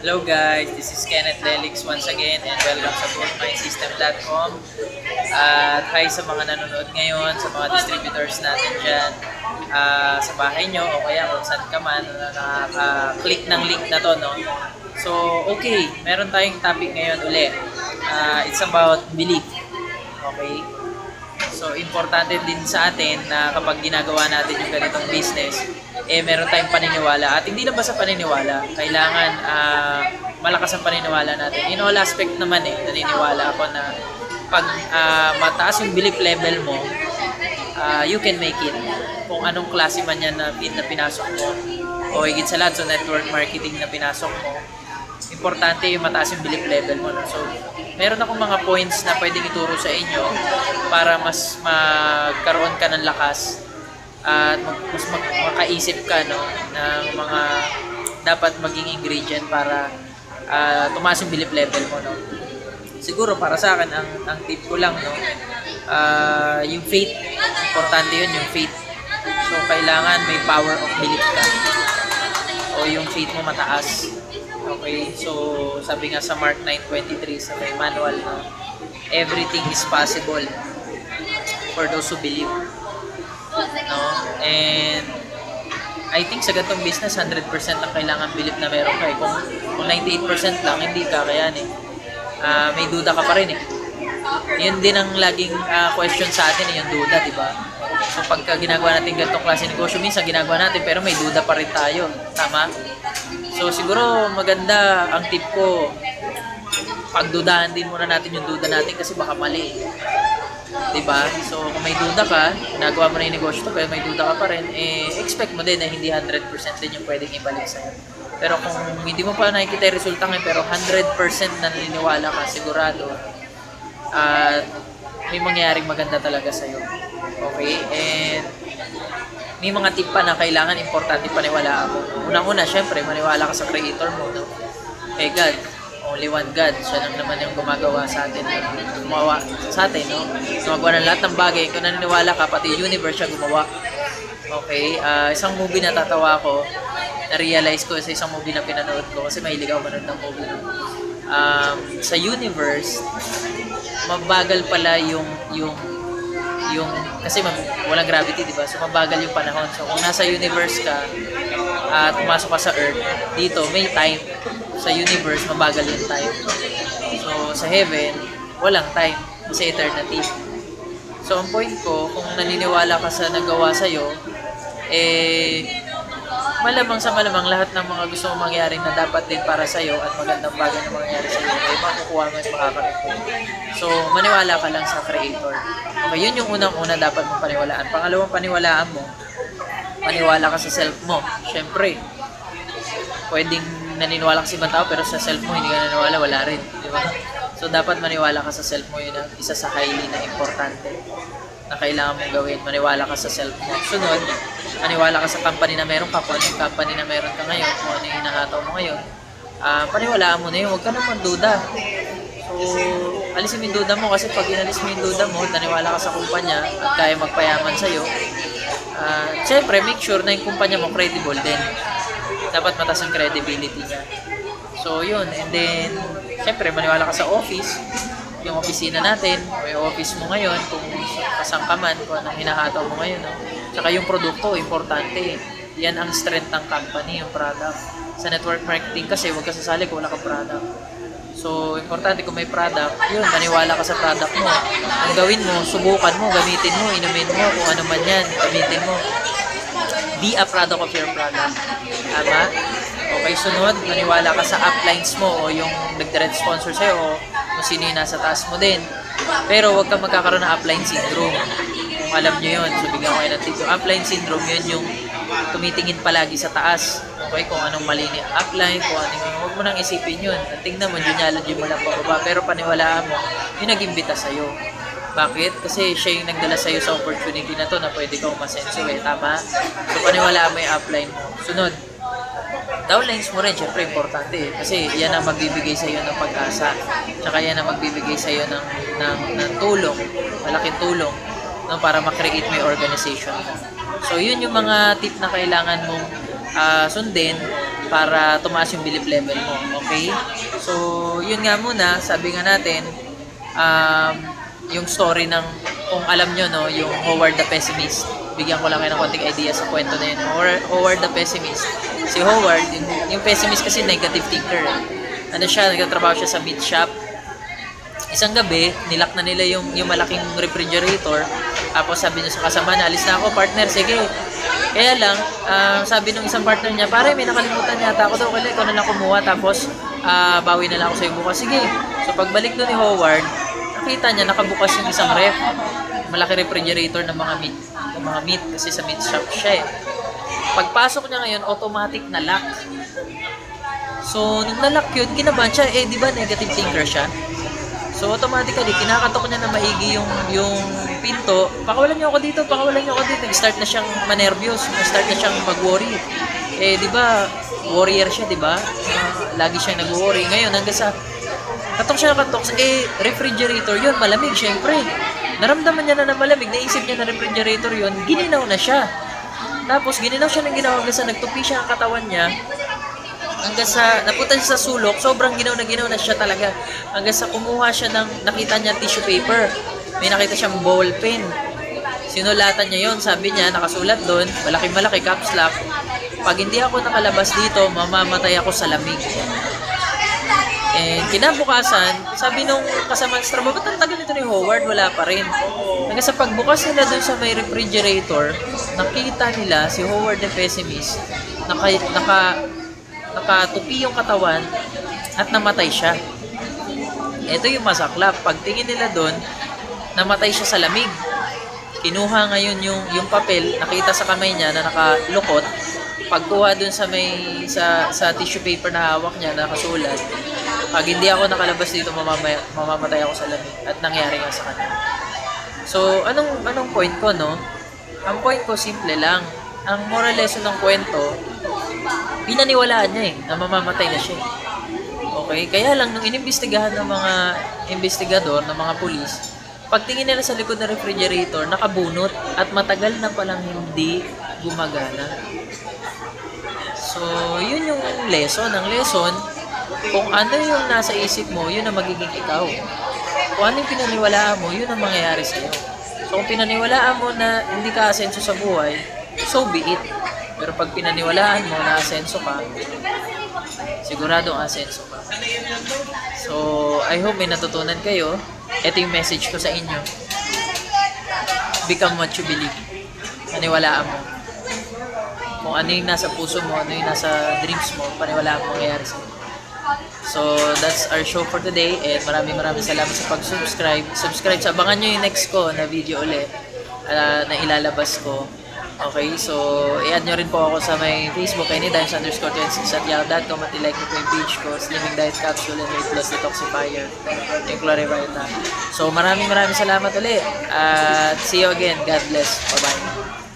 Hello guys, this is Kenneth Lelix once again and welcome sa goldminesystem.com. At hi sa mga nanonood ngayon, sa mga distributors natin dyan sa bahay nyo o kaya kung saan ka man na nakaka-click ng link na to, no? So, okay, meron tayong topic ngayon ulit. It's about belief. Okay? So, importante din sa atin na kapag ginagawa natin yung ganitong business, meron tayong paniniwala. At hindi lang basta paniniwala, kailangan malakas ang paniniwala natin. In all aspect naman naniniwala ako na pag mataas yung belief level mo, you can make it. Kung anong klase man yan na pinasok mo, o higit sa lahat sa network marketing na pinasok mo, importante yung mataas yung belief level mo. No? So, meron akong mga points na pwedeng ituro sa inyo para mas magkaroon ka ng lakas at mas makaisip ka, no, ng mga dapat maging ingredient para tumaas yung belief level mo. No? Siguro para sa akin, ang tip ko lang, no, yung faith. Importante yun, yung faith. So, kailangan may power of belief ka. O yung faith mo mataas. Okay, so sabi nga sa Mark 9:23 sa may manual, no, everything is possible for those who believe. No? And I think sa ganitong business, 100% lang kailangan believe na meron ka. Kung 98% lang, hindi ka kayanin. May duda ka pa rin . Yun din ang laging question sa atin, yung duda, di ba? So pagka ginagawa natin ganitong klase negosyo, minsan ginagawa natin pero may duda pa rin tayo. Tama? So siguro maganda ang tip ko, pagdudahan din muna natin yung duda natin kasi baka mali. Diba? So kung may duda ka, ginagawa mo na yung negosyo to, pero may duda ka pa rin, expect mo din na hindi 100% din yung pwedeng ibalik sa'yo. Pero kung hindi mo pa nakikita yung resulta ngayon, pero 100% naniniwala ka, sigurado, at may mangyayaring maganda talaga sa'yo. Okay? And may mga tip pa na kailangan importante paniwalaan mo. Unang-una, syempre, maniwala ka sa creator mo. No? Kay God. Only one God. Siya lang naman yung gumagawa sa atin. Gumawa sa atin, no? Gumagawa ng lahat ng bagay. Kung naniniwala ka, pati universe siya gumawa. Okay? Isang movie na tatawa ko, na-realize ko sa isang movie na pinanood ko, kasi mahilig ako manood ng movie. No? Sa universe, mabagal pala yung kasi walang gravity, di ba? So mabagal yung panahon. So kung nasa universe ka at pumasok ka sa Earth, dito may time. Sa universe, mabagal yung time. So sa heaven, walang time. Kasi eternity. So ang point ko, kung naniniwala ka sa nagawa sa'yo, malamang sa malamang lahat ng mga gusto mong mangyari na dapat din para sa'yo at magandang bagay na mangyari sa'yo, makukuha mo at makakamit mo. So, maniwala ka lang sa creator. Okay, yun yung unang-una dapat mong paniwalaan. Pangalawang paniwalaan mo, maniwala ka sa self mo. Siyempre, pwedeng naniniwala ka sa ibang tao pero sa self mo hindi ka naniniwala, wala rin. Di ba? So, dapat maniwala ka sa self mo. Yun ang isa sa highly na importante na kailangan mong gawin. Maniwala ka sa self mo. Sunod, maniwala ka sa company na meron ka. Kung ano yung company na meron ka ngayon, kung ano yung hinahataw mo ngayon, paniwalaan mo na yun. Huwag ka naman duda. So, alisin mo yung duda mo kasi pag inalis mo yung duda mo, naniwala ka sa kumpanya at kaya magpayaman sa'yo, syempre, make sure na yung kumpanya mo credible din. Dapat mataas ang credibility niya. So, yun. And then, syempre, maniwala ka sa office, yung opisina natin, o yung office mo ngayon, kung kasang ka man, kung anong hinahataw mo ngayon. No? Tsaka yung produkto, importante. Yan ang strength ng company, yung product. Sa network marketing kasi, huwag ka sasali kung wala kang product. So, importante kung may product, yun, maniwala ka sa product mo. Ang gawin mo, subukan mo, gamitin mo, inumin mo, kung ano man yan, gamitin mo. Be a product of your product. Tama? Okay, sunod, maniwala ka sa uplines mo o yung nag-direct sponsor sa'yo o kung sino yung nasa taas mo din. Pero huwag kang magkakaroon ng upline syndrome. Kung alam nyo yun, so bigyan ko kayo ng tip. Yung upline syndrome, yun yung tumitingin palagi sa taas. Okay, kung anong mali ni upline, kung ano yung, huwag mo nang isipin yun. Tingnan mo, yun mo lang pababa. Pero paniwalaan mo, yung nag-imbita sa'yo. Bakit? Kasi siya yung nagdala sa'yo sa opportunity na to na pwede kang masenso tama? So paniwalaan mo yung upline mo. Sunod, downlines mo rin, syempre importante kasi yan ang magbibigay sa iyo ng pag-asa. Tsaka yan ang magbibigay sa iyo ng tulong, malaking tulong, no, para ma-create mo yung organization mo. So yun yung mga tip na kailangan mong sundin para tumaas yung belief level mo. Okay? So, yun nga muna, sabi nga natin, yung story ng, kung alam nyo, no, yung Howard the Pessimist. Bigyan ko lang kayo ng konting idea sa kwento na yun. Howard the Pessimist. Si Howard, yung pessimist kasi negative thinker. Ano siya, nagtatrabaho siya sa meat shop. Isang gabi, nilak na nila yung malaking refrigerator. Tapos sabi niya sa kasama na, alis na ako, partner, sige. Kaya lang, sabi nung isang partner niya, pare, may nakalimutan yata ako daw, kaya ikaw na lang kumuha, tapos bawi na lang ako sa'yo bukas. Sige. So pagbalik doon ni Howard, nakita niya, nakabukas yung isang ref. Malaki refrigerator ng mga meat, kasi sa meat shop siya eh. Pagpasok niya ngayon, automatic na lock. So, nung na-lock yun, kinabahan siya, di ba negative thinker siya? So, automatically, kinakatok niya na maigi yung pinto. Pakawalan niyo ako dito. Nag-start na siyang manervyos. Nag-start na siyang mag-worry. Di ba, warrior siya, di ba? Lagi siyang nag-worry. Ngayon, hanggang sa, katok. Refrigerator yun, malamig, syempre. Naramdaman niya na malamig. Naisip niya na refrigerator yun. Gininaw na siya. Tapos, ginaw siya ng ginawa hanggang sa nagtupi siya ang katawan niya. Hanggang sa napunta siya sa sulok, sobrang ginaw na siya talaga. Hanggang sa kumuha siya ng, nakita niya tissue paper. May nakita siyang ball pen. Sinulatan niya yon, sabi niya, nakasulat doon, malaki, caps lock. Pag hindi ako nakalabas dito, mamamatay ako sa lamig. And kinabukasan, sabi nung kasama sa trabaho, ba't ang tagal nito ni Howard? Wala pa rin. Hanggang sa pagbukas nila doon sa may refrigerator, nakita nila si Howard the Pessimist, nakatupi yung katawan at namatay siya. Ito yung masaklap. Pagtingin nila doon, namatay siya sa lamig. Kinuha ngayon yung papel, nakita sa kamay niya na nakalukot. Pagkuha doon sa tissue paper na hawak niya na nakasulat, pag hindi ako nakalabas dito, mamamatay ako sa lamig. At nangyari nga sa kanya. So, anong point ko, no? Ang point ko, simple lang. Ang moral lesson ng kwento, pinaniwalaan niya na mamamatay na siya. Okay? Kaya lang, nung inimbestigahan ng mga investigador, ng mga pulis, pagtingin nila sa likod ng refrigerator, nakabunot at matagal na palang hindi gumagana. So, yun yung lesson. Ang lesson, kung ano yung nasa isip mo, yun ang magiging ikaw. Kung ano yung pinaniwalaan mo, yun ang mangyayari sa'yo. So, kung pinaniwalaan mo na hindi ka asenso sa buhay, so be it. Pero pag pinaniwalaan mo na asenso ka, siguradong asenso ka. So, I hope may natutunan kayo. Ito yung message ko sa inyo. Become what you believe. Paniwalaan mo. Kung ano yung nasa puso mo, ano yung nasa dreams mo, paniwalaan mo mangyayari sa'yo. So, that's our show for today. And maraming salamat sa pag-subscribe. Subscribe. Abangan nyo yung next ko na video ulit na ilalabas ko. Okay, so i-add nyo rin po ako sa may Facebook, anydimes_26 at yahoo.com at i-like nyo po yung page ko, Slimming Diet Capsule and Weight Loss Detoxifier, yung Clarivita. So maraming salamat ulit at see you again. God bless. Bye-bye.